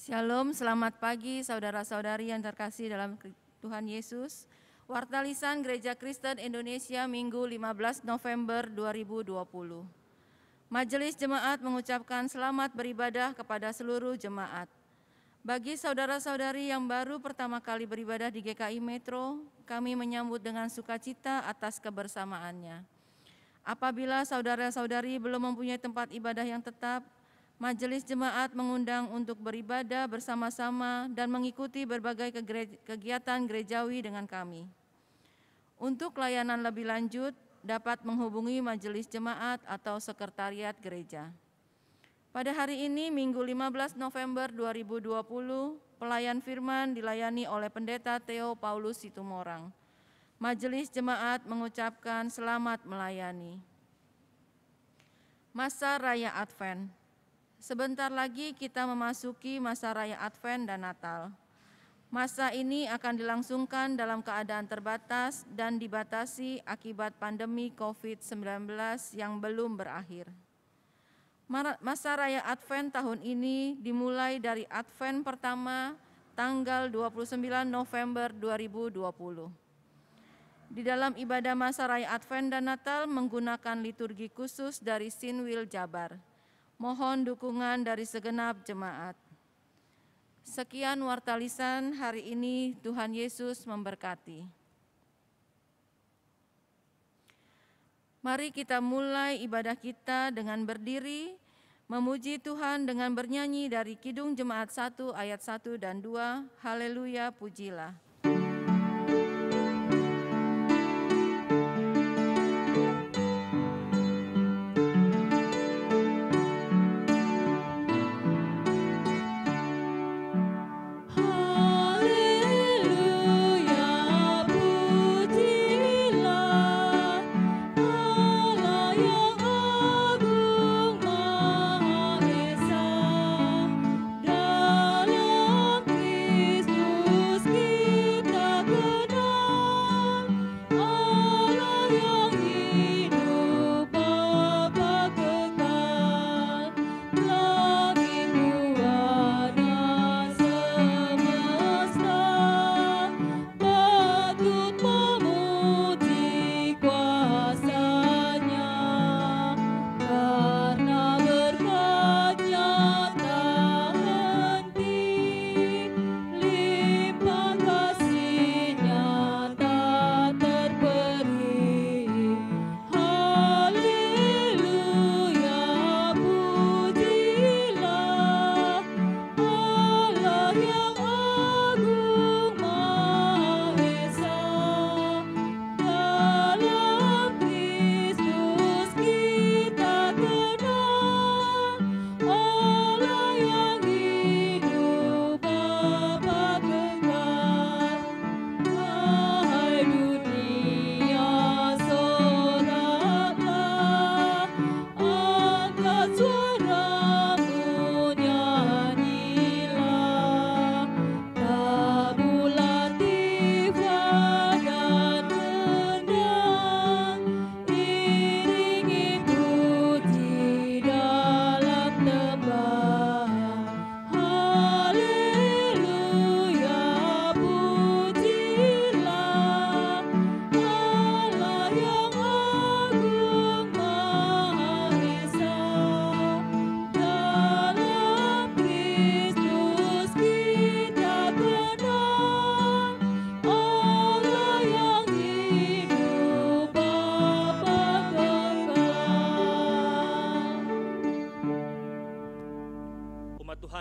Shalom, selamat pagi saudara-saudari yang terkasih dalam Tuhan Yesus. Warta Lisan Gereja Kristen Indonesia Minggu 15 November 2020. Majelis Jemaat mengucapkan selamat beribadah kepada seluruh jemaat. Bagi saudara-saudari yang baru pertama kali beribadah di GKI Metro, kami menyambut dengan sukacita atas kebersamaannya. Apabila saudara-saudari belum mempunyai tempat ibadah yang tetap, Majelis Jemaat mengundang untuk beribadah bersama-sama dan mengikuti berbagai kegiatan gerejawi dengan kami. Untuk layanan lebih lanjut, dapat menghubungi Majelis Jemaat atau Sekretariat Gereja. Pada hari ini, Minggu 15 November 2020, pelayan firman dilayani oleh Pendeta Theo Paulus Situmorang. Majelis Jemaat mengucapkan selamat melayani. Masa Raya Advent. Sebentar lagi kita memasuki masa Raya Advent dan Natal. Masa ini akan dilangsungkan dalam keadaan terbatas dan dibatasi akibat pandemi COVID-19 yang belum berakhir. Masa Raya Advent tahun ini dimulai dari Advent pertama tanggal 29 November 2020. Di dalam ibadah masa Raya Advent dan Natal menggunakan liturgi khusus dari Sinwil Jabar. Mohon dukungan dari segenap jemaat. Sekian Warta Lisan hari ini, Tuhan Yesus memberkati. Mari kita mulai ibadah kita dengan berdiri, memuji Tuhan dengan bernyanyi dari Kidung Jemaat 1 ayat 1 dan 2, Haleluya pujilah.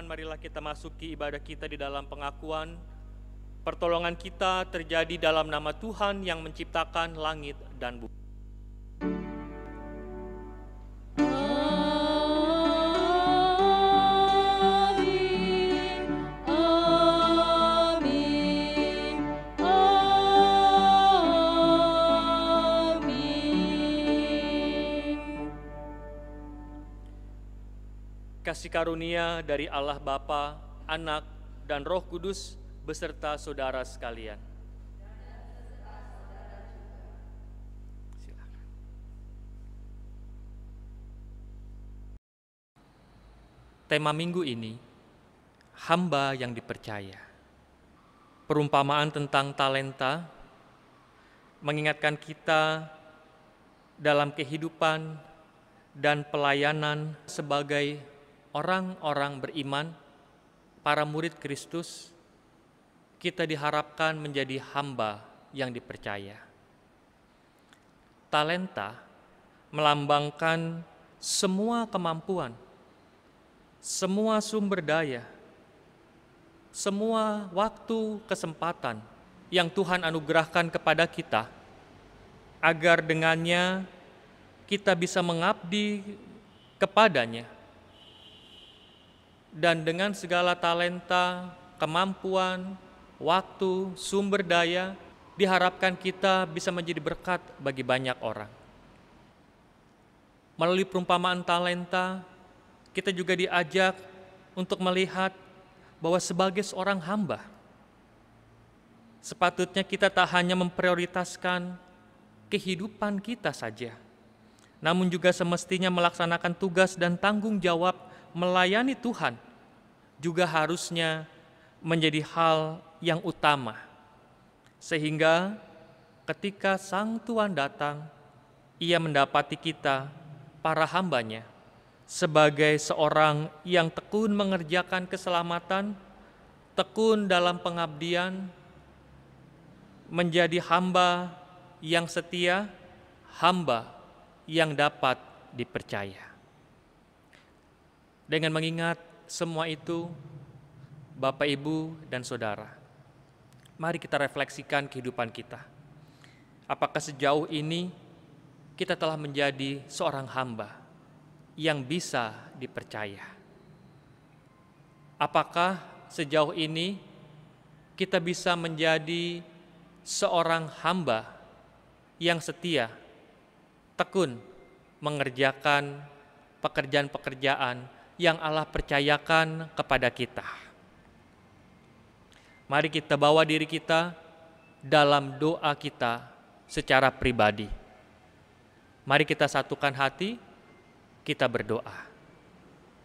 Marilah kita masuki ibadah kita di dalam pengakuan. Pertolongan kita terjadi dalam nama Tuhan yang menciptakan langit dan bumi. Kasih karunia dari Allah Bapa, Anak, dan Roh Kudus beserta saudara sekalian. Silakan. Tema minggu ini, hamba yang dipercaya. Perumpamaan tentang talenta mengingatkan kita dalam kehidupan dan pelayanan sebagai orang-orang beriman, para murid Kristus, kita diharapkan menjadi hamba yang dipercaya. Talenta melambangkan semua kemampuan, semua sumber daya, semua waktu, kesempatan yang Tuhan anugerahkan kepada kita, agar dengannya kita bisa mengabdi kepadanya. Dan dengan segala talenta, kemampuan, waktu, sumber daya, diharapkan kita bisa menjadi berkat bagi banyak orang. Melalui perumpamaan talenta, kita juga diajak untuk melihat bahwa sebagai seorang hamba, sepatutnya kita tak hanya memprioritaskan kehidupan kita saja, namun juga semestinya melaksanakan tugas dan tanggung jawab melayani Tuhan juga harusnya menjadi hal yang utama. Sehingga ketika Sang Tuhan datang, Ia mendapati kita, para hambanya, sebagai seorang yang tekun mengerjakan keselamatan, tekun dalam pengabdian, menjadi hamba yang setia, hamba yang dapat dipercaya. Dengan mengingat semua itu, Bapak, Ibu, dan Saudara, mari kita refleksikan kehidupan kita. Apakah sejauh ini kita telah menjadi seorang hamba yang bisa dipercaya? Apakah sejauh ini kita bisa menjadi seorang hamba yang setia, tekun mengerjakan pekerjaan-pekerjaan yang Allah percayakan kepada kita? Mari kita bawa diri kita dalam doa kita secara pribadi. Mari kita satukan hati, kita berdoa.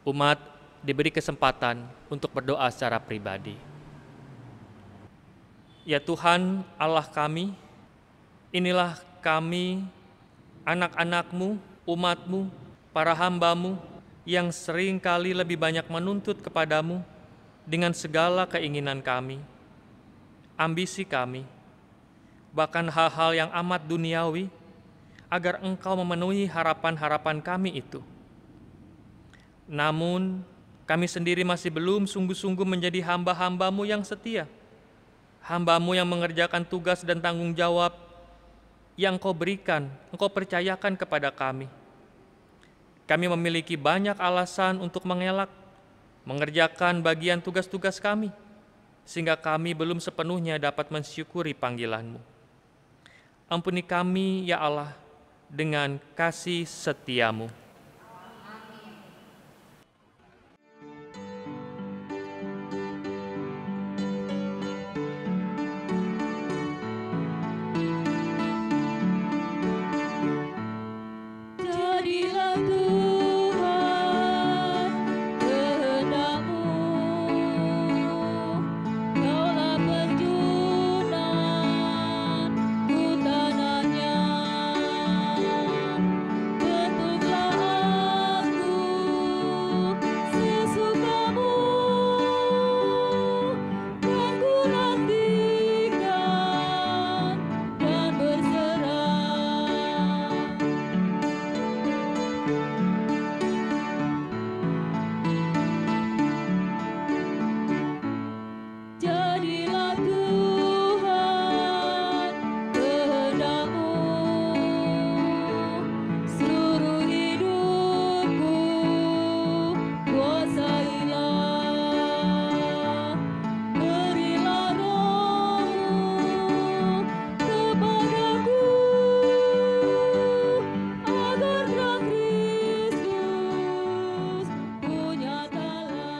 Umat diberi kesempatan untuk berdoa secara pribadi. Ya Tuhan Allah kami, inilah kami, anak-anak-Mu, umat-Mu, para hamba-Mu, yang sering kali lebih banyak menuntut kepadamu dengan segala keinginan kami, ambisi kami, bahkan hal-hal yang amat duniawi, agar Engkau memenuhi harapan-harapan kami itu. Namun, kami sendiri masih belum sungguh-sungguh menjadi hamba-hamba-Mu yang setia, hamba-Mu yang mengerjakan tugas dan tanggung jawab yang Engkau berikan, Engkau percayakan kepada kami. Kami memiliki banyak alasan untuk mengelak, mengerjakan bagian tugas-tugas kami, sehingga kami belum sepenuhnya dapat mensyukuri panggilan-Mu. Ampuni kami, ya Allah, dengan kasih setia-Mu. Jadilah Tuhan kehendak-Mu, Kaulah perjunan hutanannya. Bentuklah aku sesuka-Mu, dan ku nantikan dan berserah. Jadilah Tuhan kehendak-Mu, seluruh hidupku kuasailah. Berilah Roh-Mu kepadaku, agar terang Kristus ku nyatalah.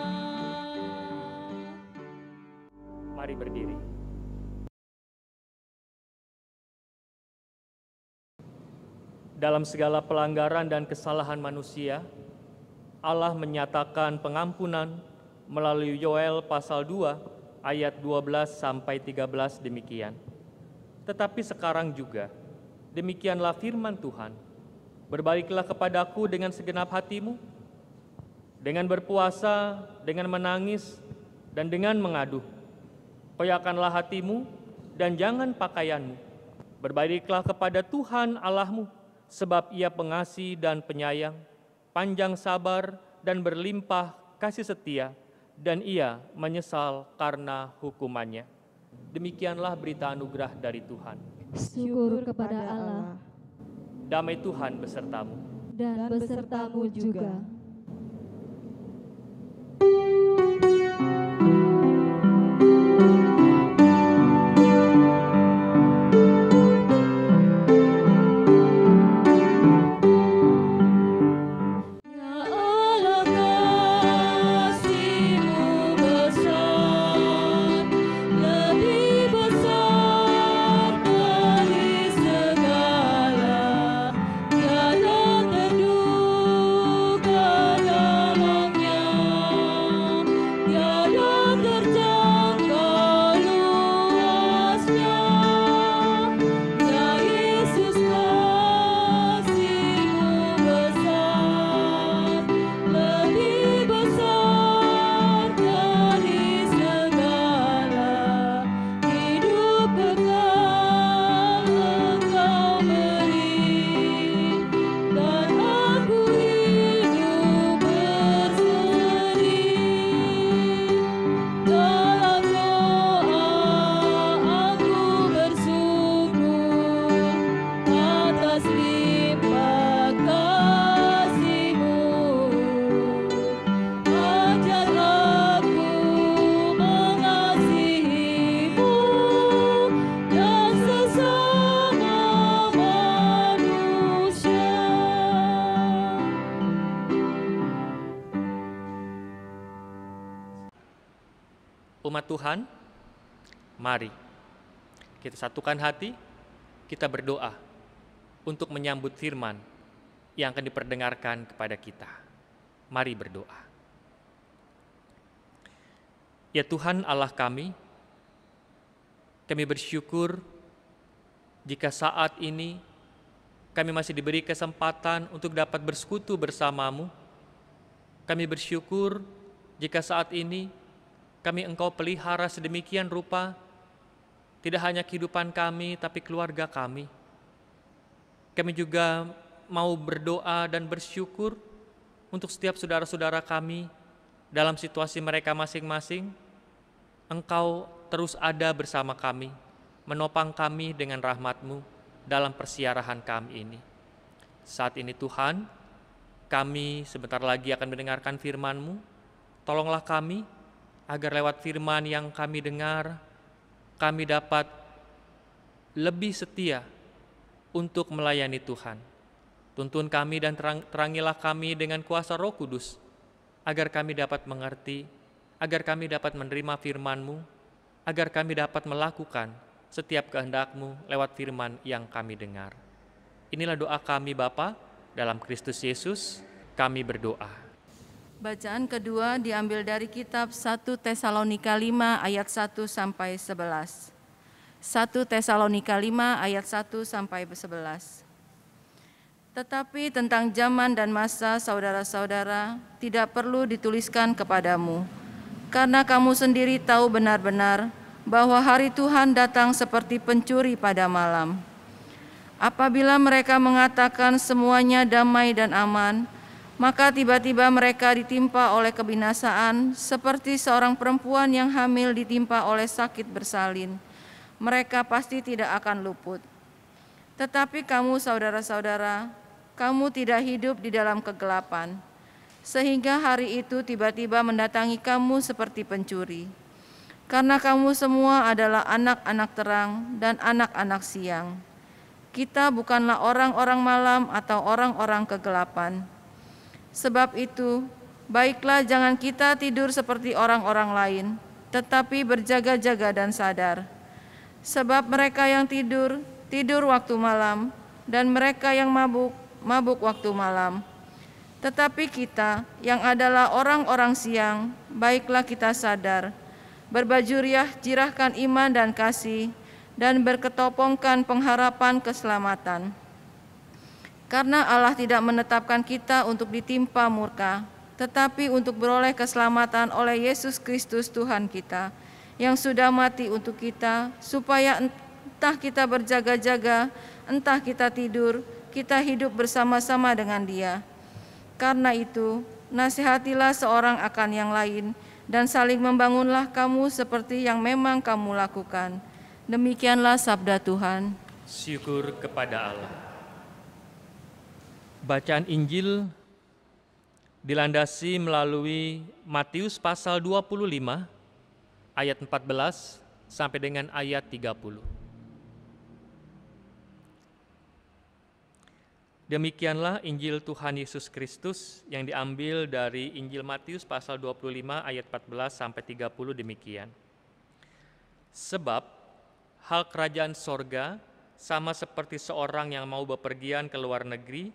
Mari berdiri. Dalam segala pelanggaran dan kesalahan manusia, Allah menyatakan pengampunan melalui Yoel pasal 2 ayat 12 sampai 13 demikian. Tetapi sekarang juga, demikianlah firman Tuhan, berbaliklah kepadaku dengan segenap hatimu, dengan berpuasa, dengan menangis, dan dengan mengaduh. Koyakanlah hatimu dan jangan pakaianmu. Berbaliklah kepada Tuhan Allahmu, sebab Ia pengasih dan penyayang, panjang sabar dan berlimpah kasih setia, dan Ia menyesal karena hukumannya. Demikianlah berita anugerah dari Tuhan. Syukur kepada Allah Damai Tuhan besertamu. dan besertamu juga. Ya Allah, kasih-Mu besar, lebih besar dari segala, tiada terduga dalamnya, tiada terjangkau luasnya. Ya Yesus, kasih-Mu besar, lebih besar dari segala, hidup kekal Engkau beri, dan aku hidup berseri. Dalam doa aku bersyukur atas limpah kasih-Mu. Ajar aku mengasihi-Mu dan sesama manusia. Umat Tuhan, mari kita satukan hati, kita berdoa untuk menyambut firman yang akan diperdengarkan kepada kita. Mari berdoa. Ya Tuhan Allah kami bersyukur jika saat ini kami masih diberi kesempatan untuk dapat bersekutu bersama-Mu. Kami bersyukur jika saat ini Engkau pelihara sedemikian rupa, tidak hanya kehidupan kami, tapi keluarga kami. Kami juga mau berdoa dan bersyukur untuk setiap saudara-saudara kami dalam situasi mereka masing-masing. Engkau terus ada bersama kami, menopang kami dengan rahmat-Mu dalam persiarahan kami ini. Saat ini Tuhan, kami sebentar lagi akan mendengarkan firman-Mu. Tolonglah kami, agar lewat firman yang kami dengar, kami dapat lebih setia untuk melayani Tuhan. Tuntun kami dan terangilah kami dengan kuasa Roh Kudus, agar kami dapat mengerti, agar kami dapat menerima firman-Mu, agar kami dapat melakukan setiap kehendak-Mu lewat firman yang kami dengar. Inilah doa kami Bapa, dalam Kristus Yesus kami berdoa. Bacaan kedua diambil dari kitab 1 Tesalonika 5 ayat 1 sampai 11. 1 Tesalonika 5 ayat 1 sampai 11. Tetapi tentang zaman dan masa saudara-saudara tidak perlu dituliskan kepadamu, karena kamu sendiri tahu benar-benar bahwa hari Tuhan datang seperti pencuri pada malam. Apabila mereka mengatakan semuanya damai dan aman, maka tiba-tiba mereka ditimpa oleh kebinasaan seperti seorang perempuan yang hamil ditimpa oleh sakit bersalin. Mereka pasti tidak akan luput. Tetapi kamu saudara-saudara, kamu tidak hidup di dalam kegelapan, sehingga hari itu tiba-tiba mendatangi kamu seperti pencuri. Karena kamu semua adalah anak-anak terang dan anak-anak siang. Kita bukanlah orang-orang malam atau orang-orang kegelapan. Sebab itu, baiklah jangan kita tidur seperti orang-orang lain, tetapi berjaga-jaga dan sadar. Sebab mereka yang tidur, tidur waktu malam, dan mereka yang mabuk, mabuk waktu malam. Tetapi kita yang adalah orang-orang siang, baiklah kita sadar, berbaju riah jirahkan iman dan kasih, dan berketopongkan pengharapan keselamatan. Karena Allah tidak menetapkan kita untuk ditimpa murka, tetapi untuk beroleh keselamatan oleh Yesus Kristus Tuhan kita, yang sudah mati untuk kita, supaya entah kita berjaga-jaga, entah kita tidur, kita hidup bersama-sama dengan Dia. Karena itu, nasihatilah seorang akan yang lain, dan saling membangunlah kamu seperti yang memang kamu lakukan. Demikianlah sabda Tuhan. Syukur kepada Allah. Bacaan Injil dilandasi melalui Matius pasal 25 ayat 14 sampai dengan ayat 30. Demikianlah Injil Tuhan Yesus Kristus yang diambil dari Injil Matius pasal 25 ayat 14 sampai 30 demikian. Sebab hal kerajaan sorga sama seperti seorang yang mau bepergian ke luar negeri,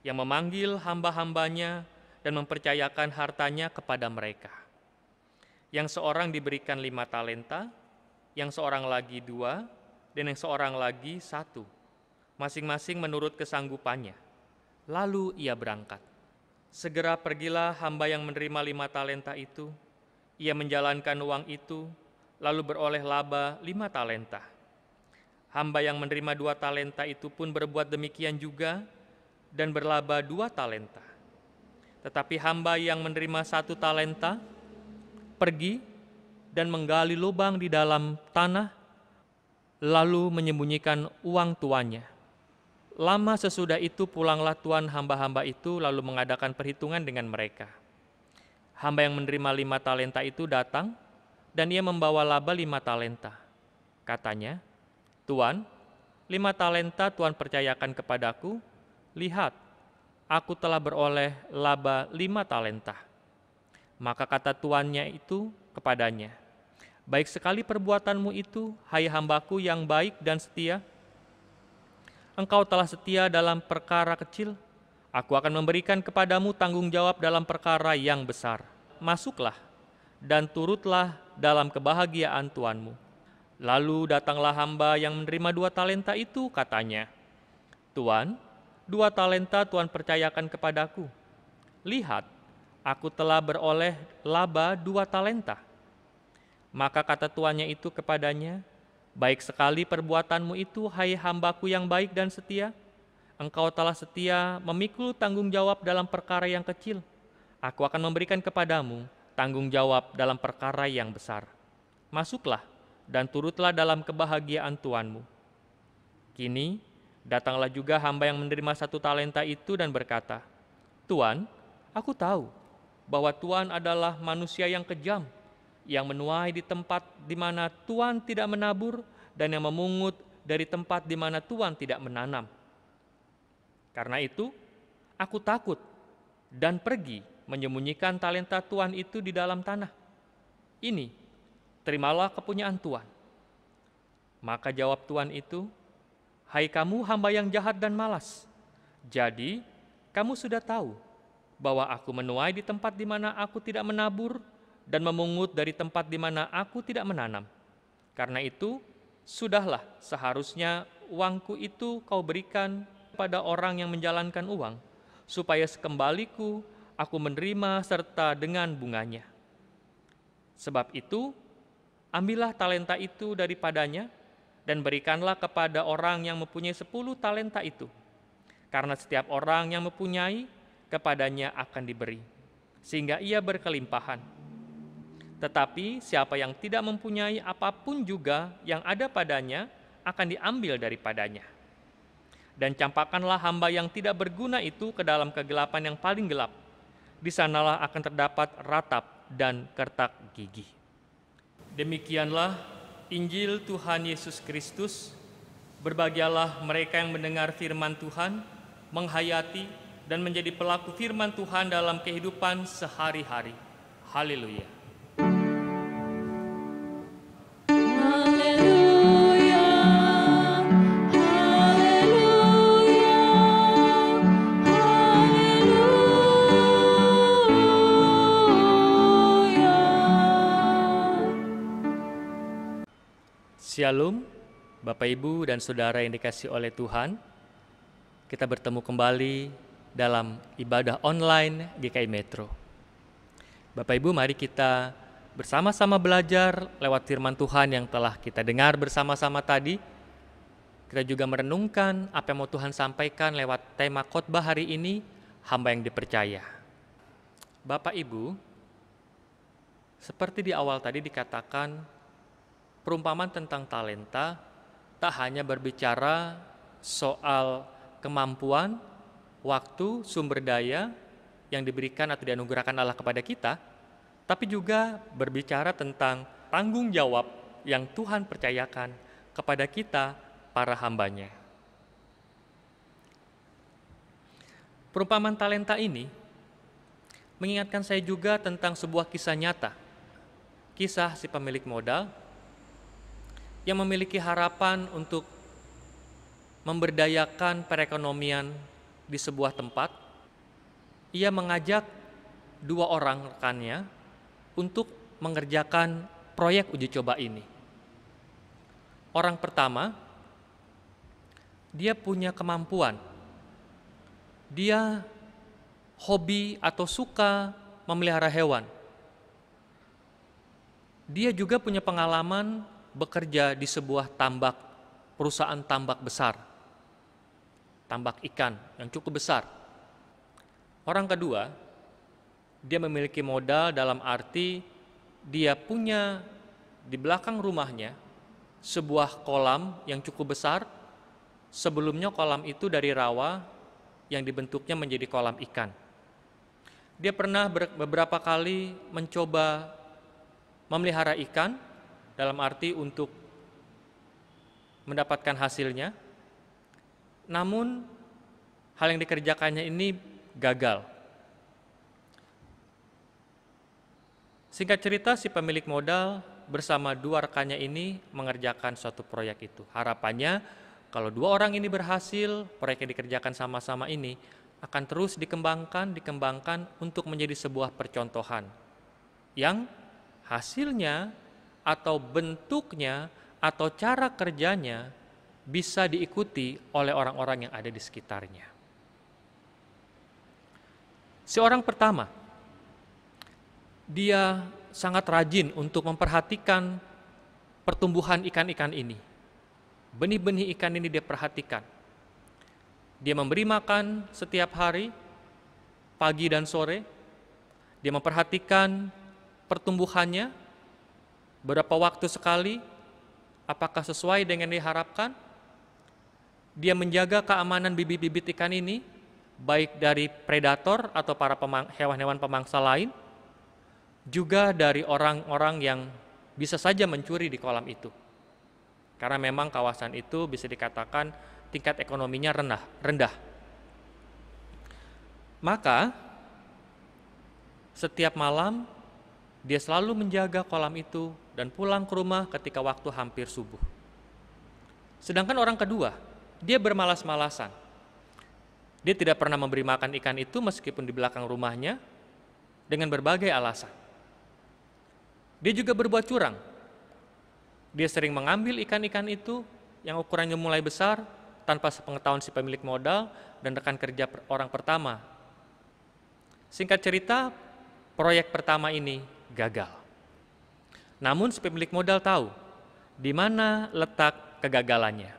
yang memanggil hamba-hambanya dan mempercayakan hartanya kepada mereka. Yang seorang diberikan 5 talenta, yang seorang lagi 2, dan yang seorang lagi 1. Masing-masing menurut kesanggupannya. Lalu ia berangkat. Segera pergilah hamba yang menerima 5 talenta itu. Ia menjalankan uang itu, lalu beroleh laba 5 talenta. Hamba yang menerima 2 talenta itu pun berbuat demikian juga, dan berlaba 2 talenta. Tetapi hamba yang menerima 1 talenta, pergi dan menggali lubang di dalam tanah, lalu menyembunyikan uang tuannya. Lama sesudah itu pulanglah tuan hamba-hamba itu lalu mengadakan perhitungan dengan mereka. Hamba yang menerima 5 talenta itu datang dan ia membawa laba 5 talenta. Katanya, Tuan, 5 talenta Tuan percayakan kepadaku, lihat, aku telah beroleh laba 5 talenta. Maka kata tuannya itu kepadanya, baik sekali perbuatanmu itu, hai hambaku yang baik dan setia. Engkau telah setia dalam perkara kecil, aku akan memberikan kepadamu tanggung jawab dalam perkara yang besar. Masuklah dan turutlah dalam kebahagiaan tuanmu. Lalu datanglah hamba yang menerima 2 talenta itu, katanya, Tuan, 2 talenta Tuan percayakan kepadaku. Lihat, aku telah beroleh laba 2 talenta. Maka kata tuannya itu kepadanya, baik sekali perbuatanmu itu, hai hambaku yang baik dan setia. Engkau telah setia memikul tanggung jawab dalam perkara yang kecil. Aku akan memberikan kepadamu tanggung jawab dalam perkara yang besar. Masuklah dan turutlah dalam kebahagiaan tuanmu. Kini datanglah juga hamba yang menerima 1 talenta itu dan berkata, Tuan, aku tahu bahwa Tuan adalah manusia yang kejam, yang menuai di tempat di mana Tuan tidak menabur dan yang memungut dari tempat di mana Tuan tidak menanam. Karena itu, aku takut dan pergi menyembunyikan talenta Tuan itu di dalam tanah. Ini, terimalah kepunyaan Tuan. Maka jawab Tuan itu, hai kamu hamba yang jahat dan malas. Jadi, kamu sudah tahu bahwa aku menuai di tempat di mana aku tidak menabur dan memungut dari tempat di mana aku tidak menanam. Karena itu, sudahlah seharusnya uangku itu kau berikan kepada orang yang menjalankan uang, supaya sekembaliku aku menerima serta dengan bunganya. Sebab itu, ambillah talenta itu daripadanya dan berikanlah kepada orang yang mempunyai 10 talenta itu. Karena setiap orang yang mempunyai, kepadanya akan diberi, sehingga ia berkelimpahan. Tetapi siapa yang tidak mempunyai apapun juga yang ada padanya akan diambil daripadanya. Dan campakkanlah hamba yang tidak berguna itu ke dalam kegelapan yang paling gelap. Di sanalah akan terdapat ratap dan kertak gigi. Demikianlah Injil Tuhan Yesus Kristus. Berbahagialah mereka yang mendengar firman Tuhan, menghayati dan menjadi pelaku firman Tuhan dalam kehidupan sehari-hari. Haleluya. Haleluya, haleluya, Shalom, Bapak Ibu dan Saudara yang dikasihi oleh Tuhan. Kita bertemu kembali dalam ibadah online GKI Metro. Bapak Ibu, mari kita bersama-sama belajar lewat firman Tuhan yang telah kita dengar bersama-sama tadi. Kita juga merenungkan apa yang mau Tuhan sampaikan lewat tema khotbah hari ini, hamba yang dipercaya. Bapak Ibu, seperti di awal tadi dikatakan, perumpamaan tentang talenta tak hanya berbicara soal kemampuan, waktu, sumber daya yang diberikan atau dianugerahkan Allah kepada kita, tapi juga berbicara tentang tanggung jawab yang Tuhan percayakan kepada kita, para hambanya. Perumpamaan talenta ini mengingatkan saya juga tentang sebuah kisah nyata, kisah si pemilik modal yang memiliki harapan untuk memberdayakan perekonomian di sebuah tempat. Ia mengajak 2 orang rekannya untuk mengerjakan proyek uji coba ini. Orang pertama, dia punya kemampuan. Dia hobi atau suka memelihara hewan. Dia juga punya pengalaman bekerja di sebuah perusahaan tambak besar, tambak ikan yang cukup besar. Orang kedua, dia memiliki modal dalam arti dia punya di belakang rumahnya sebuah kolam yang cukup besar. Sebelumnya kolam itu dari rawa yang dibentuknya menjadi kolam ikan. Dia pernah beberapa kali mencoba memelihara ikan, dalam arti untuk mendapatkan hasilnya. Namun hal yang dikerjakannya ini gagal. Singkat cerita, si pemilik modal bersama 2 rekannya ini mengerjakan suatu proyek itu. Harapannya kalau 2 orang ini berhasil, proyek yang dikerjakan sama-sama ini akan terus dikembangkan untuk menjadi sebuah percontohan yang hasilnya atau bentuknya atau cara kerjanya bisa diikuti oleh orang-orang yang ada di sekitarnya. Si orang pertama, dia sangat rajin untuk memperhatikan pertumbuhan ikan-ikan ini. Benih-benih ikan ini dia perhatikan. Dia memberi makan setiap hari, pagi dan sore. Dia memperhatikan pertumbuhannya, berapa waktu sekali, apakah sesuai dengan yang diharapkan. Dia menjaga keamanan bibit-bibit ikan ini, baik dari predator atau para hewan-hewan pemangsa lain, juga dari orang-orang yang bisa saja mencuri di kolam itu. Karena memang kawasan itu bisa dikatakan tingkat ekonominya rendah. Maka, setiap malam dia selalu menjaga kolam itu dan pulang ke rumah ketika waktu hampir subuh. Sedangkan orang kedua, dia bermalas-malasan. Dia tidak pernah memberi makan ikan itu meskipun di belakang rumahnya dengan berbagai alasan. Dia juga berbuat curang. Dia sering mengambil ikan-ikan itu yang ukurannya mulai besar tanpa sepengetahuan si pemilik modal dan rekan kerja orang pertama. Singkat cerita, proyek pertama ini gagal. Namun si pemilik modal tahu di mana letak kegagalannya.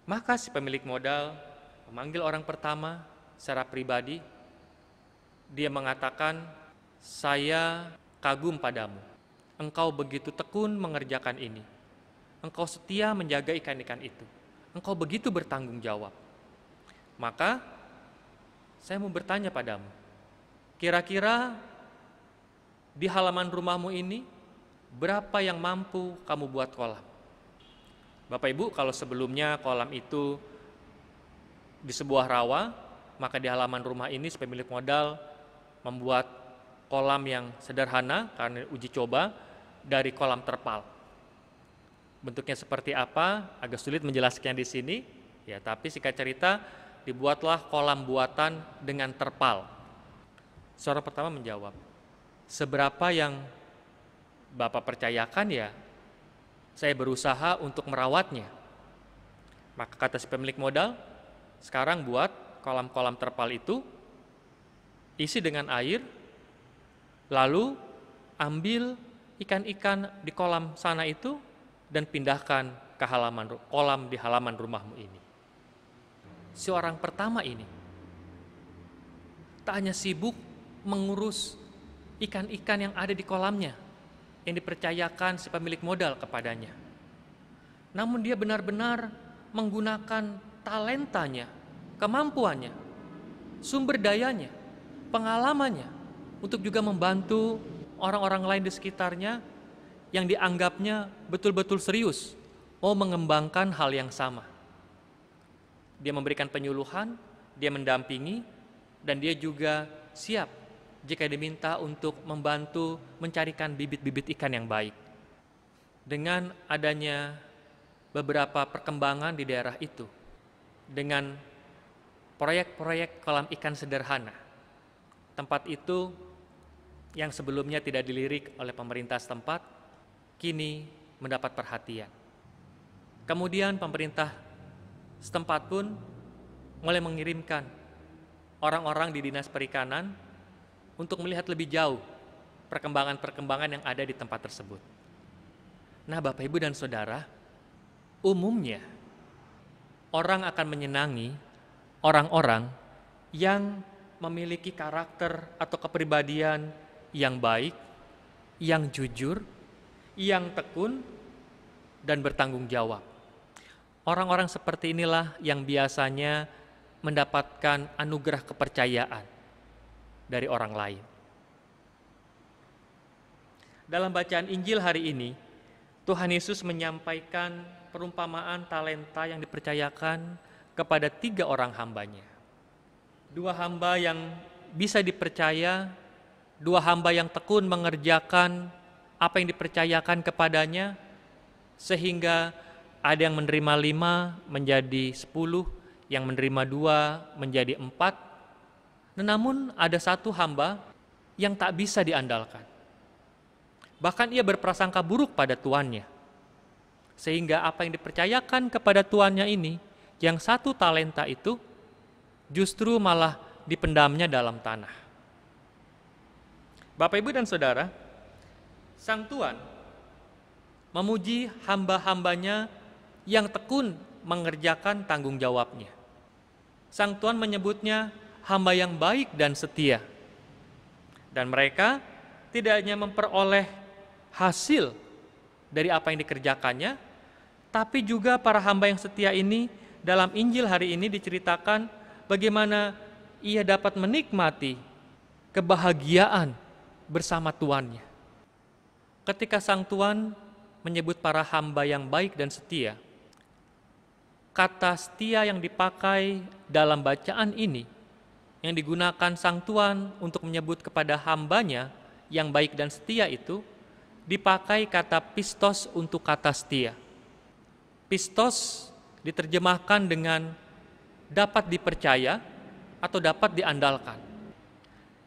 Maka si pemilik modal memanggil orang pertama secara pribadi. Dia mengatakan, "Saya kagum padamu. Engkau begitu tekun mengerjakan ini. Engkau setia menjaga ikan-ikan itu. Engkau begitu bertanggung jawab. Maka saya mau bertanya padamu, kira-kira di halaman rumahmu ini, berapa yang mampu kamu buat kolam?" Bapak Ibu, kalau sebelumnya kolam itu di sebuah rawa, maka di halaman rumah ini si pemilik modal membuat kolam yang sederhana karena uji coba dari kolam terpal. Bentuknya seperti apa, agak sulit menjelaskan di sini, ya, tapi singkat cerita dibuatlah kolam buatan dengan terpal. Seorang pertama menjawab, "Seberapa yang Bapak percayakan ya Saya berusaha untuk merawatnya. Maka kata si pemilik modal, sekarang buat kolam-kolam terpal itu, isi dengan air, lalu ambil ikan-ikan di kolam sana itu dan pindahkan ke kolam di halaman rumahmu ini. Si orang pertama ini tak hanya sibuk mengurus ikan-ikan yang ada di kolamnya yang dipercayakan si pemilik modal kepadanya, namun dia benar-benar menggunakan talentanya, kemampuannya, sumber dayanya, pengalamannya untuk juga membantu orang-orang lain di sekitarnya yang dianggapnya betul-betul serius mau mengembangkan hal yang sama. Dia memberikan penyuluhan, dia mendampingi, dan dia juga siap jika diminta untuk membantu mencarikan bibit-bibit ikan yang baik. Dengan adanya beberapa perkembangan di daerah itu, dengan proyek-proyek kolam ikan sederhana, tempat itu yang sebelumnya tidak dilirik oleh pemerintah setempat, kini mendapat perhatian. Kemudian pemerintah setempat pun mulai mengirimkan orang-orang di Dinas Perikanan untuk melihat lebih jauh perkembangan-perkembangan yang ada di tempat tersebut. Nah, Bapak, Ibu, dan Saudara, umumnya orang akan menyenangi orang-orang yang memiliki karakter atau kepribadian yang baik, yang jujur, yang tekun, dan bertanggung jawab. Orang-orang seperti inilah yang biasanya mendapatkan anugerah kepercayaan dari orang lain. Dalam bacaan Injil hari ini, Tuhan Yesus menyampaikan perumpamaan talenta yang dipercayakan kepada 3 orang hambanya. 2 hamba yang bisa dipercaya, 2 hamba yang tekun mengerjakan apa yang dipercayakan kepadanya, sehingga ada yang menerima 5 menjadi 10, yang menerima 2 menjadi 4. Namun ada 1 hamba yang tak bisa diandalkan. Bahkan ia berprasangka buruk pada tuannya. Sehingga apa yang dipercayakan kepada tuannya ini, yang 1 talenta itu, justru malah dipendamnya dalam tanah. Bapak, Ibu, dan Saudara, sang tuan memuji hamba-hambanya yang tekun mengerjakan tanggung jawabnya. Sang tuan menyebutnya hamba yang baik dan setia. Dan mereka tidak hanya memperoleh hasil dari apa yang dikerjakannya, tapi juga para hamba yang setia ini dalam Injil hari ini diceritakan bagaimana ia dapat menikmati kebahagiaan bersama tuannya. Ketika sang tuan menyebut para hamba yang baik dan setia, kata setia yang dipakai dalam bacaan ini, yang digunakan sang tuan untuk menyebut kepada hambanya yang baik dan setia itu, dipakai kata pistos untuk kata setia. Pistos diterjemahkan dengan dapat dipercaya atau dapat diandalkan.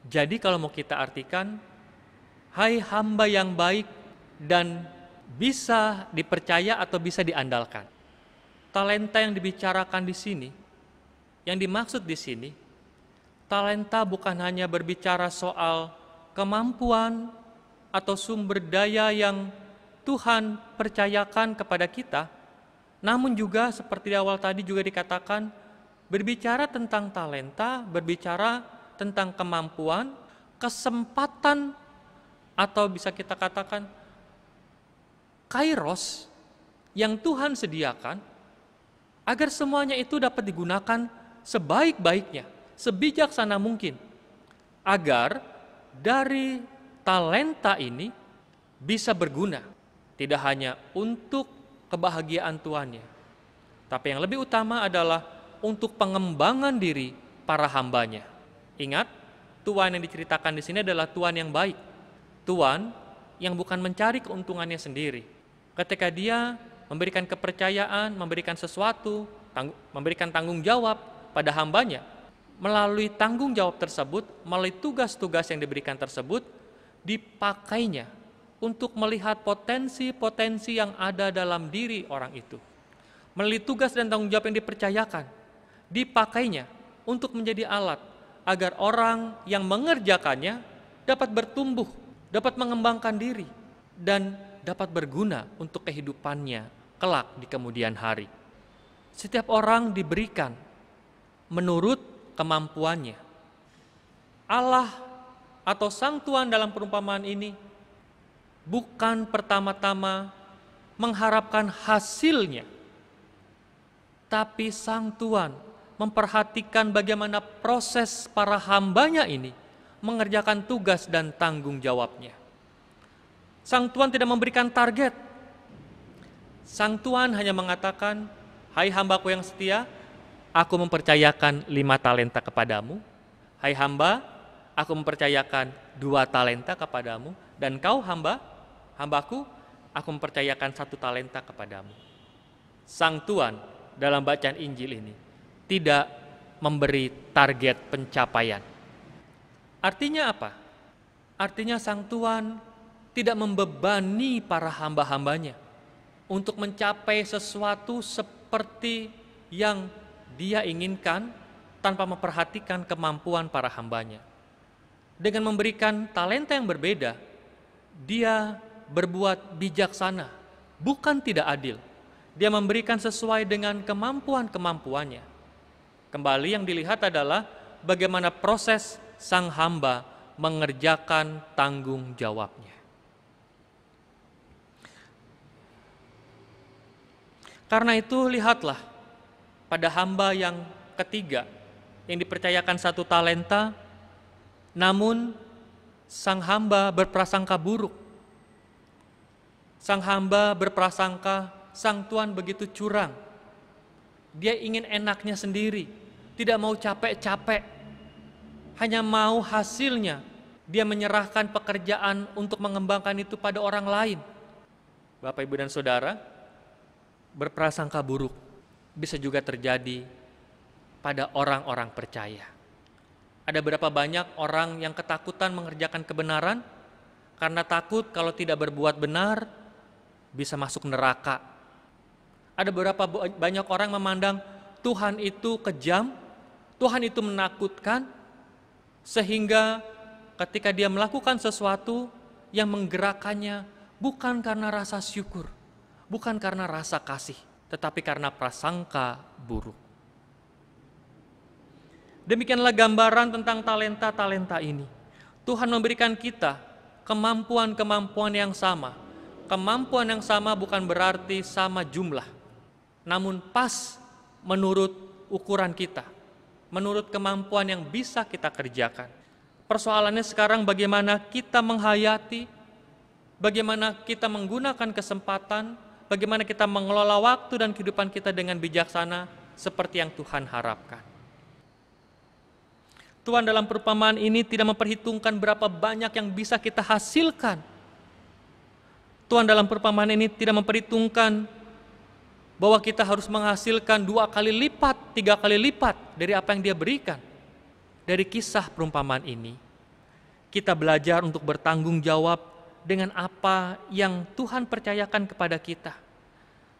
Jadi kalau mau kita artikan, hai hamba yang baik dan bisa dipercaya atau bisa diandalkan. Talenta yang dibicarakan di sini, yang dimaksud di sini, talenta bukan hanya berbicara soal kemampuan atau sumber daya yang Tuhan percayakan kepada kita, namun juga seperti di awal tadi juga dikatakan, berbicara tentang talenta, berbicara tentang kemampuan, kesempatan, atau bisa kita katakan kairos yang Tuhan sediakan agar semuanya itu dapat digunakan sebaik-baiknya, sebijaksana mungkin, agar dari talenta ini bisa berguna, tidak hanya untuk kebahagiaan tuannya, tapi yang lebih utama adalah untuk pengembangan diri para hambanya. Ingat, tuan yang diceritakan di sini adalah tuan yang baik, tuan yang bukan mencari keuntungannya sendiri. Ketika dia memberikan kepercayaan, memberikan sesuatu, memberikan tanggung jawab pada hambanya, melalui tanggung jawab tersebut, melalui tugas-tugas yang diberikan tersebut, dipakainya untuk melihat potensi-potensi yang ada dalam diri orang itu. Melalui tugas dan tanggung jawab yang dipercayakan, dipakainya untuk menjadi alat agar orang yang mengerjakannya dapat bertumbuh, dapat mengembangkan diri, dan dapat berguna untuk kehidupannya kelak di kemudian hari. Setiap orang diberikan menurut kemampuannya. Allah atau Sang Tuhan dalam perumpamaan ini bukan pertama-tama mengharapkan hasilnya, tapi Sang Tuhan memperhatikan bagaimana proses para hambanya ini mengerjakan tugas dan tanggung jawabnya. Sang Tuhan tidak memberikan target. Sang Tuhan hanya mengatakan, "Hai hambaku yang setia, aku mempercayakan 5 talenta kepadamu. Hai hamba, aku mempercayakan 2 talenta kepadamu. Dan kau hambaku, aku mempercayakan 1 talenta kepadamu." Sang Tuhan dalam bacaan Injil ini tidak memberi target pencapaian. Artinya apa? Artinya Sang Tuhan tidak membebani para hamba-hambanya untuk mencapai sesuatu seperti yang Dia inginkan tanpa memperhatikan kemampuan para hambanya. Dengan memberikan talenta yang berbeda, Dia berbuat bijaksana, bukan tidak adil. Dia memberikan sesuai dengan kemampuan-kemampuannya. Kembali yang dilihat adalah bagaimana proses sang hamba mengerjakan tanggung jawabnya. Karena itu lihatlah pada hamba yang ketiga yang dipercayakan 1 talenta, namun sang hamba berprasangka buruk. Sang hamba berprasangka Sang Tuhan begitu curang. Dia ingin enaknya sendiri, tidak mau capek-capek, hanya mau hasilnya. Dia menyerahkan pekerjaan untuk mengembangkan itu pada orang lain. Bapak, Ibu, dan Saudara, berprasangka buruk bisa juga terjadi pada orang-orang percaya. Ada berapa banyak orang yang ketakutan mengerjakan kebenaran karena takut kalau tidak berbuat benar bisa masuk neraka. Ada berapa banyak orang memandang Tuhan itu kejam, Tuhan itu menakutkan, sehingga ketika dia melakukan sesuatu yang menggerakkannya bukan karena rasa syukur, bukan karena rasa kasih, tetapi karena prasangka buruk. Demikianlah gambaran tentang talenta-talenta ini. Tuhan memberikan kita kemampuan-kemampuan yang sama. Kemampuan yang sama bukan berarti sama jumlah, namun pas menurut ukuran kita, menurut kemampuan yang bisa kita kerjakan. Persoalannya sekarang bagaimana kita menghayati, bagaimana kita menggunakan kesempatan, bagaimana kita mengelola waktu dan kehidupan kita dengan bijaksana seperti yang Tuhan harapkan. Tuhan dalam perumpamaan ini tidak memperhitungkan berapa banyak yang bisa kita hasilkan. Tuhan dalam perumpamaan ini tidak memperhitungkan bahwa kita harus menghasilkan 2 kali lipat, 3 kali lipat dari apa yang Dia berikan. Dari kisah perumpamaan ini, kita belajar untuk bertanggung jawab dengan apa yang Tuhan percayakan kepada kita.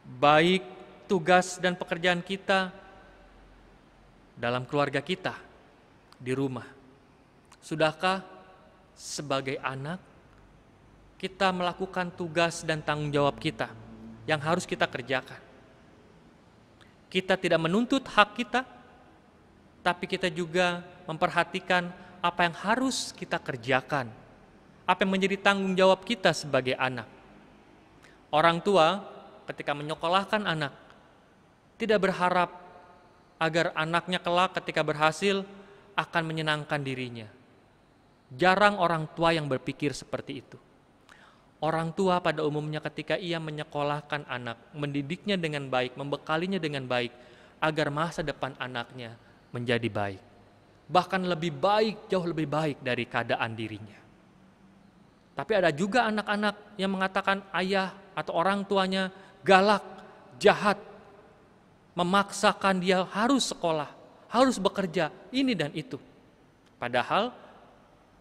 Baik tugas dan pekerjaan kita dalam keluarga kita, di rumah. Sudahkah sebagai anak kita melakukan tugas dan tanggung jawab kita yang harus kita kerjakan? Kita tidak menuntut hak kita, tapi kita juga memperhatikan apa yang harus kita kerjakan, apa yang menjadi tanggung jawab kita sebagai anak. Orang tua ketika menyekolahkan anak, tidak berharap agar anaknya kelak ketika berhasil akan menyenangkan dirinya. Jarang orang tua yang berpikir seperti itu. Orang tua pada umumnya ketika ia menyekolahkan anak, mendidiknya dengan baik, membekalinya dengan baik, agar masa depan anaknya menjadi baik. Bahkan lebih baik, jauh lebih baik dari keadaan dirinya. Tapi ada juga anak-anak yang mengatakan ayah atau orang tuanya galak, jahat, memaksakan dia harus sekolah, harus bekerja, ini dan itu. Padahal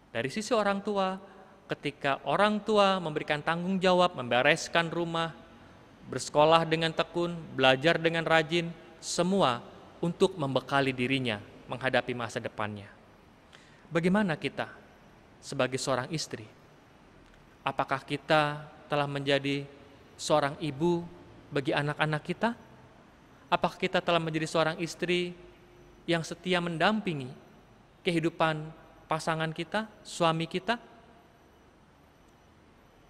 dari sisi orang tua, ketika orang tua memberikan tanggung jawab, membereskan rumah, bersekolah dengan tekun, belajar dengan rajin, semua untuk membekali dirinya menghadapi masa depannya. Bagaimana kita sebagai seorang istri? Apakah kita telah menjadi seorang ibu bagi anak-anak kita? Apakah kita telah menjadi seorang istri yang setia mendampingi kehidupan pasangan kita, suami kita?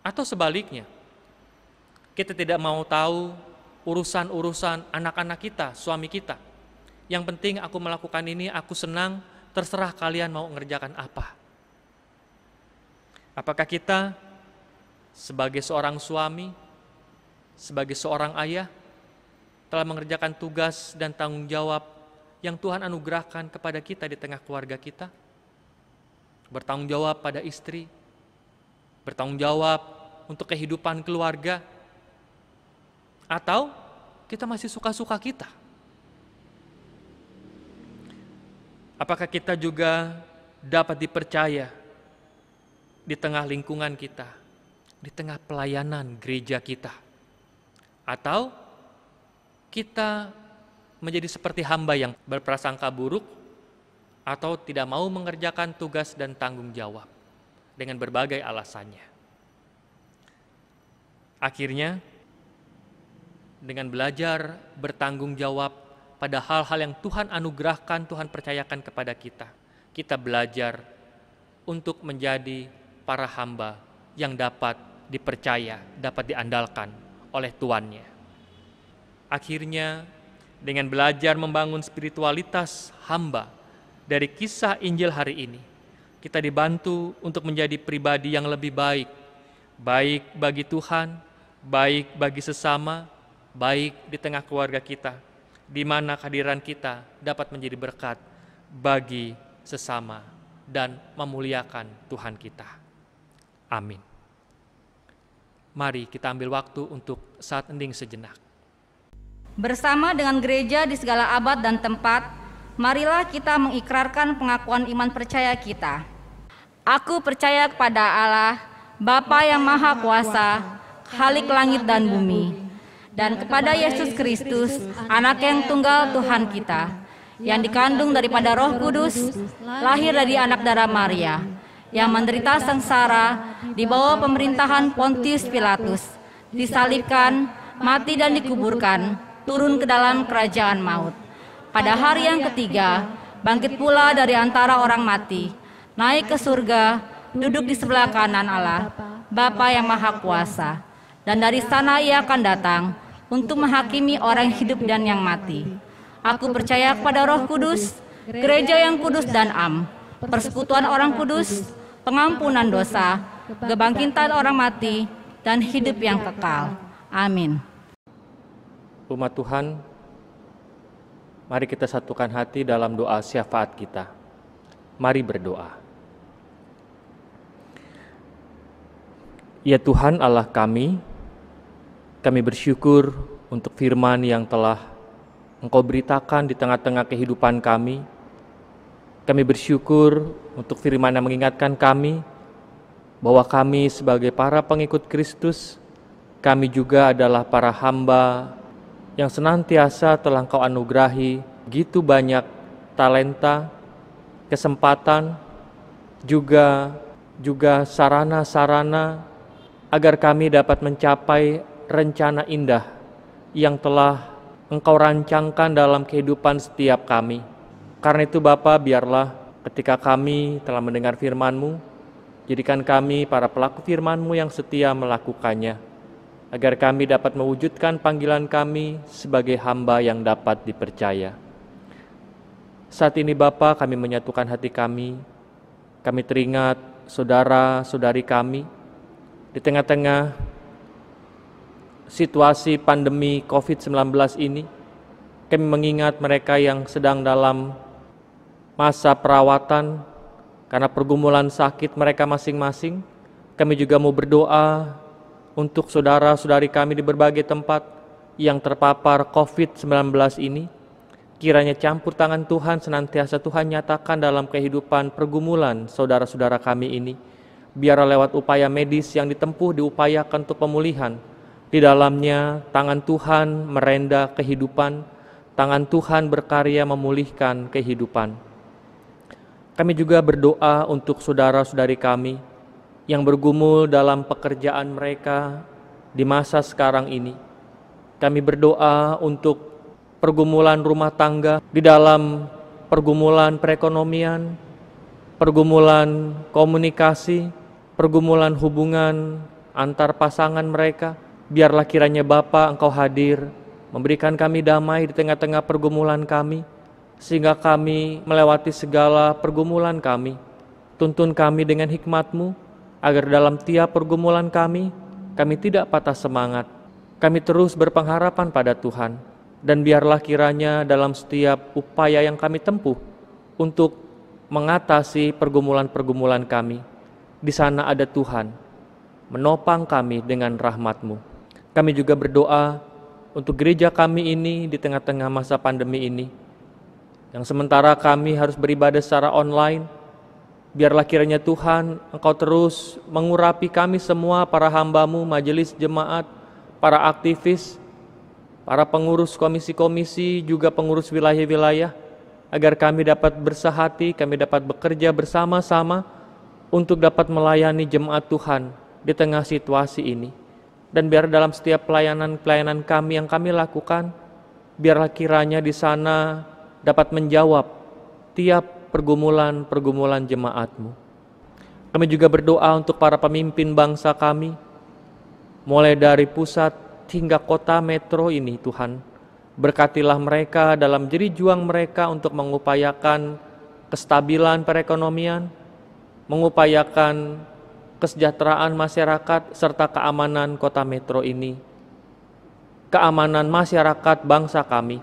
Atau sebaliknya, kita tidak mau tahu urusan-urusan anak-anak kita, suami kita. Yang penting aku melakukan ini, aku senang, terserah kalian mau mengerjakan apa. Apakah kita sebagai seorang suami, sebagai seorang ayah, telah mengerjakan tugas dan tanggung jawab yang Tuhan anugerahkan kepada kita di tengah keluarga kita? Bertanggung jawab pada istri, bertanggung jawab untuk kehidupan keluarga, atau kita masih suka-suka kita? Apakah kita juga dapat dipercaya di tengah lingkungan kita, di tengah pelayanan gereja kita? Atau kita menjadi seperti hamba yang berprasangka buruk atau tidak mau mengerjakan tugas dan tanggung jawab dengan berbagai alasannya? Akhirnya, dengan belajar bertanggung jawab pada hal-hal yang Tuhan anugerahkan, Tuhan percayakan kepada kita, kita belajar untuk menjadi para hamba yang dapat dipercaya, dapat diandalkan oleh tuannya. Akhirnya, dengan belajar membangun spiritualitas hamba dari kisah Injil hari ini, kita dibantu untuk menjadi pribadi yang lebih baik, baik bagi Tuhan, baik bagi sesama, baik di tengah keluarga kita, di mana kehadiran kita dapat menjadi berkat bagi sesama dan memuliakan Tuhan kita. Amin. Mari kita ambil waktu untuk saat hening sejenak. Bersama dengan gereja di segala abad dan tempat, marilah kita mengikrarkan pengakuan iman percaya kita. Aku percaya kepada Allah, Bapa yang Maha Kuasa, Khalik langit dan bumi, dan kepada Yesus Kristus, Anak yang tunggal Tuhan kita, yang dikandung daripada Roh Kudus, lahir dari anak darah Maria, yang menderita sengsara di bawah pemerintahan Pontius Pilatus, disalibkan, mati dan dikuburkan, turun ke dalam kerajaan maut. Pada hari yang ketiga, bangkit pula dari antara orang mati, naik ke surga, duduk di sebelah kanan Allah, Bapa yang Maha Kuasa, dan dari sana Ia akan datang untuk menghakimi orang hidup dan yang mati. Aku percaya kepada Roh Kudus, gereja yang kudus dan am, persekutuan orang kudus, pengampunan dosa, kebangkitan orang mati, dan hidup yang kekal. Amin. Umat Tuhan, mari kita satukan hati dalam doa syafaat kita. Mari berdoa. Ya Tuhan Allah kami bersyukur untuk firman yang telah Engkau beritakan di tengah-tengah kehidupan kami. Kami bersyukur untuk firman yang mengingatkan kami bahwa kami sebagai para pengikut Kristus, kami juga adalah para hamba yang senantiasa telah Engkau anugerahi begitu banyak talenta, kesempatan, juga sarana-sarana agar kami dapat mencapai rencana indah yang telah Engkau rancangkan dalam kehidupan setiap kami. Karena itu Bapa, biarlah ketika kami telah mendengar firman-Mu, jadikan kami para pelaku firman-Mu yang setia melakukannya, agar kami dapat mewujudkan panggilan kami sebagai hamba yang dapat dipercaya. Saat ini Bapa, kami menyatukan hati kami teringat saudara-saudari kami di tengah-tengah situasi pandemi COVID-19 ini. Kami mengingat mereka yang sedang dalam masa perawatan karena pergumulan sakit mereka masing-masing. Kami juga mau berdoa untuk saudara-saudari kami di berbagai tempat yang terpapar COVID-19 ini. Kiranya campur tangan Tuhan senantiasa Tuhan nyatakan dalam kehidupan pergumulan saudara-saudara kami ini. Biarlah lewat upaya medis yang ditempuh diupayakan untuk pemulihan. Di dalamnya tangan Tuhan merenda kehidupan, tangan Tuhan berkarya memulihkan kehidupan. Kami juga berdoa untuk saudara-saudari kami yang bergumul dalam pekerjaan mereka di masa sekarang ini. Kami berdoa untuk pergumulan rumah tangga, di dalam pergumulan perekonomian, pergumulan komunikasi, pergumulan hubungan antar pasangan mereka. Biarlah kiranya Bapa Engkau hadir, memberikan kami damai di tengah-tengah pergumulan kami, sehingga kami melewati segala pergumulan kami. Tuntun kami dengan hikmat-Mu, agar dalam tiap pergumulan kami tidak patah semangat. Kami terus berpengharapan pada Tuhan, dan biarlah kiranya dalam setiap upaya yang kami tempuh untuk mengatasi pergumulan-pergumulan kami, di sana ada Tuhan menopang kami dengan rahmat-Mu. Kami juga berdoa untuk gereja kami ini di tengah-tengah masa pandemi ini, yang sementara kami harus beribadah secara online. Biarlah kiranya Tuhan Engkau terus mengurapi kami semua, para hamba-Mu, majelis jemaat, para aktivis, para pengurus komisi-komisi, juga pengurus wilayah-wilayah, agar kami dapat bersahati, kami dapat bekerja bersama-sama untuk dapat melayani jemaat Tuhan di tengah situasi ini. Dan biar dalam setiap pelayanan-pelayanan kami yang kami lakukan, biarlah kiranya di sana dapat menjawab tiap pergumulan-pergumulan jemaat-Mu. Kami juga berdoa untuk para pemimpin bangsa kami, mulai dari pusat hingga kota metro ini Tuhan. Berkatilah mereka dalam jerih juang mereka untuk mengupayakan kestabilan perekonomian, mengupayakan kesejahteraan masyarakat serta keamanan kota metro ini, keamanan masyarakat bangsa kami.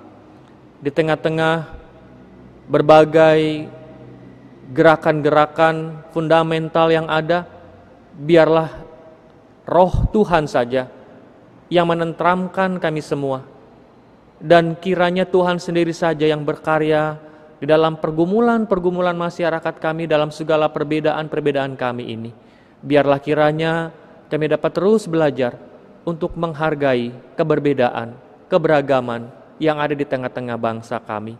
Di tengah-tengah berbagai gerakan-gerakan fundamental yang ada, biarlah Roh Tuhan saja yang menenteramkan kami semua, dan kiranya Tuhan sendiri saja yang berkarya di dalam pergumulan-pergumulan masyarakat kami, dalam segala perbedaan-perbedaan kami ini. Biarlah kiranya kami dapat terus belajar untuk menghargai keberbedaan, keberagaman yang ada di tengah-tengah bangsa kami.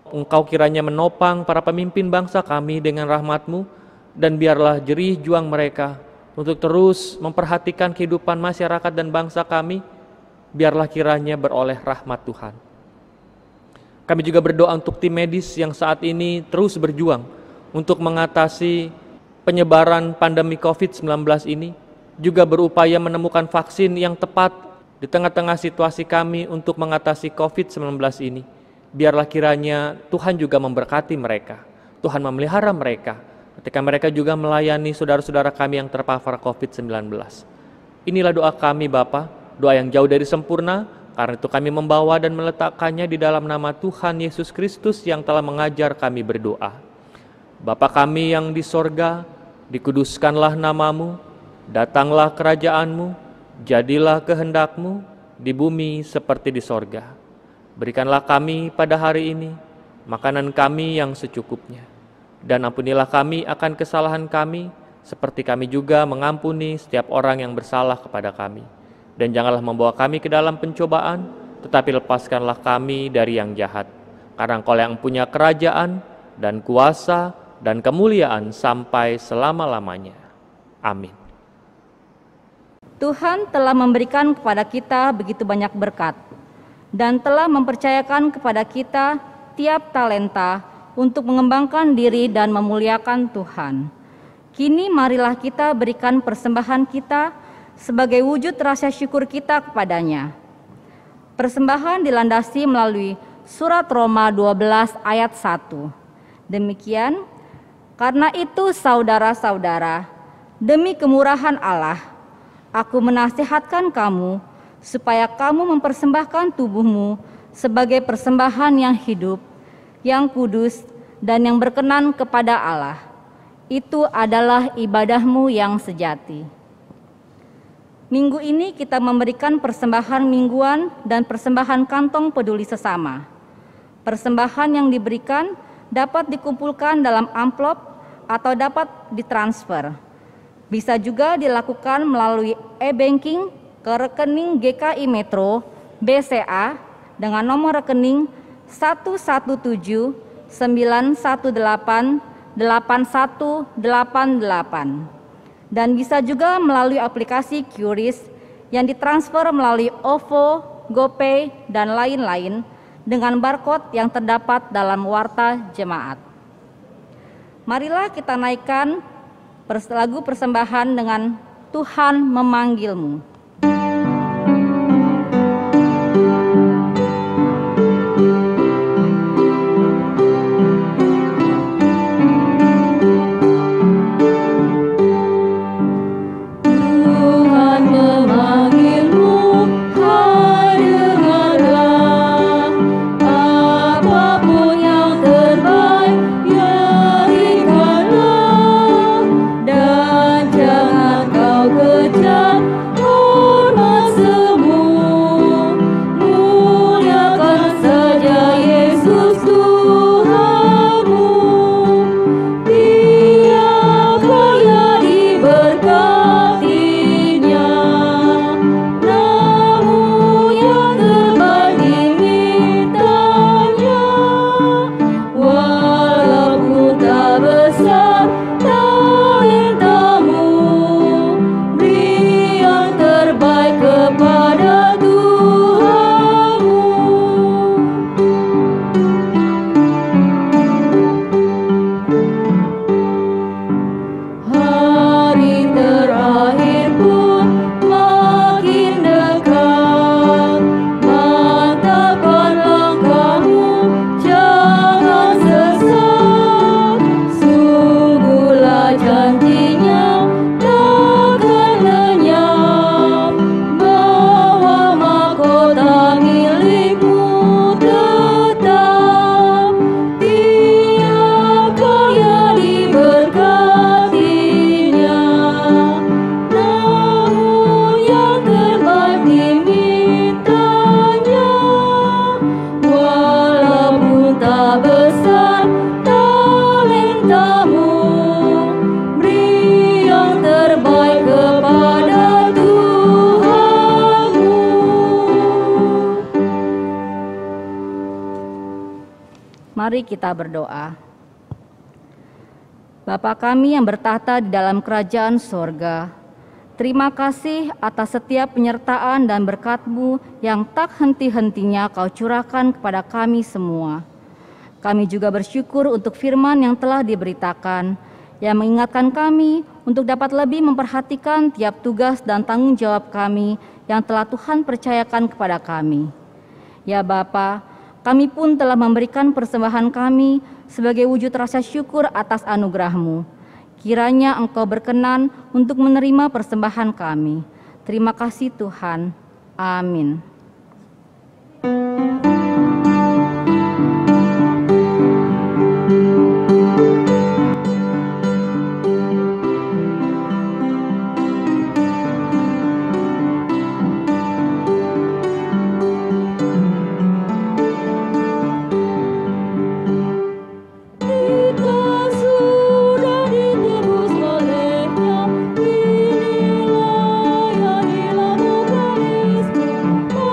Engkau kiranya menopang para pemimpin bangsa kami dengan rahmat-Mu, dan biarlah jerih juang mereka untuk terus memperhatikan kehidupan masyarakat dan bangsa kami, biarlah kiranya beroleh rahmat Tuhan. Kami juga berdoa untuk tim medis yang saat ini terus berjuang untuk mengatasi penyebaran pandemi COVID-19 ini, juga berupaya menemukan vaksin yang tepat di tengah-tengah situasi kami untuk mengatasi COVID-19 ini. Biarlah kiranya Tuhan juga memberkati mereka, Tuhan memelihara mereka, ketika mereka juga melayani saudara-saudara kami yang terpapar COVID-19. Inilah doa kami Bapa, doa yang jauh dari sempurna, karena itu kami membawa dan meletakkannya di dalam nama Tuhan Yesus Kristus yang telah mengajar kami berdoa. Bapa kami yang di sorga, dikuduskanlah nama-Mu, datanglah kerajaan-Mu, jadilah kehendak-Mu di bumi seperti di sorga. Berikanlah kami pada hari ini makanan kami yang secukupnya, dan ampunilah kami akan kesalahan kami, seperti kami juga mengampuni setiap orang yang bersalah kepada kami. Dan janganlah membawa kami ke dalam pencobaan, tetapi lepaskanlah kami dari yang jahat. Karena Engkau yang punya kerajaan dan kuasa dan kemuliaan sampai selama-lamanya. Amin. Tuhan telah memberikan kepada kita begitu banyak berkat, dan telah mempercayakan kepada kita tiap talenta untuk mengembangkan diri dan memuliakan Tuhan. Kini marilah kita berikan persembahan kita sebagai wujud rasa syukur kita kepadanya. Persembahan dilandasi melalui surat Roma 12 ayat 1. Demikian, karena itu saudara-saudara, demi kemurahan Allah, aku menasihatkan kamu supaya kamu mempersembahkan tubuhmu sebagai persembahan yang hidup, yang kudus, dan yang berkenan kepada Allah. Itu adalah ibadahmu yang sejati. Minggu ini kita memberikan persembahan mingguan dan persembahan kantong peduli sesama. Persembahan yang diberikan dapat dikumpulkan dalam amplop atau dapat ditransfer. Bisa juga dilakukan melalui e-banking ke rekening GKI Metro BCA dengan nomor rekening 1179188 dan bisa juga melalui aplikasi QRIS yang ditransfer melalui OVO, GoPay, dan lain-lain dengan barcode yang terdapat dalam warta jemaat. Marilah kita naikkan lagu persembahan dengan Tuhan Memanggilmu. Mari kita berdoa. Bapa kami yang bertahta di dalam kerajaan sorga, terima kasih atas setiap penyertaan dan berkat-Mu yang tak henti-hentinya Kau curahkan kepada kami semua. Kami juga bersyukur untuk firman yang telah diberitakan, yang mengingatkan kami untuk dapat lebih memperhatikan tiap tugas dan tanggung jawab kami yang telah Tuhan percayakan kepada kami. Ya Bapa, kami pun telah memberikan persembahan kami sebagai wujud rasa syukur atas anugerah-Mu. Kiranya Engkau berkenan untuk menerima persembahan kami. Terima kasih Tuhan. Amin. Inilah yang dilakukan Kristus.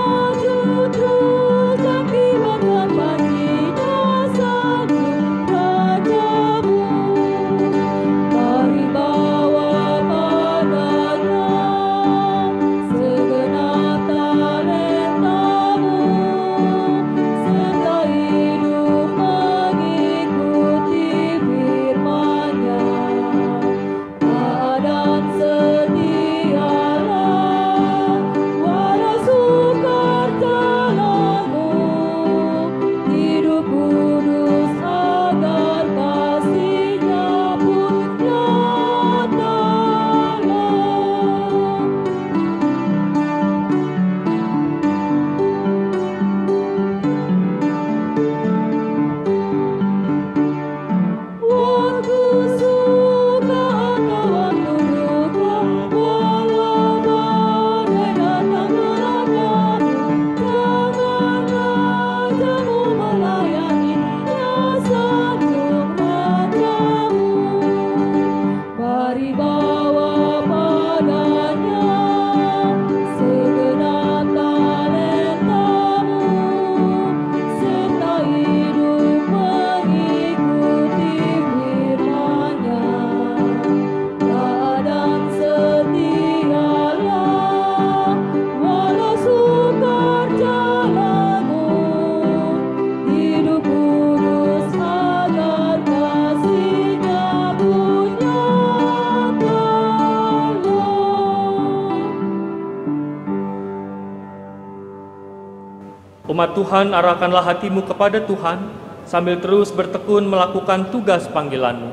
Umat Tuhan, arahkanlah hatimu kepada Tuhan sambil terus bertekun melakukan tugas panggilanmu.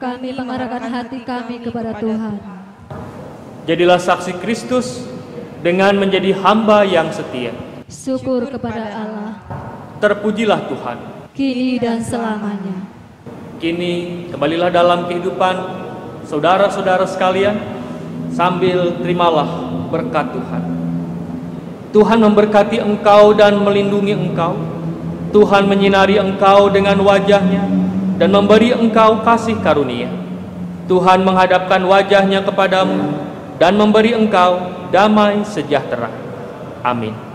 Kami mengarahkan hati kami kepada Tuhan. Jadilah saksi Kristus dengan menjadi hamba yang setia. Syukur kepada Allah, Terpujilah Tuhan. kini dan selamanya. Kini kembalilah dalam kehidupan saudara-saudara sekalian sambil terimalah berkat Tuhan. Tuhan memberkati engkau dan melindungi engkau. Tuhan menyinari engkau dengan wajah-Nya dan memberi engkau kasih karunia. Tuhan menghadapkan wajah-Nya kepadamu dan memberi engkau damai sejahtera. Amin.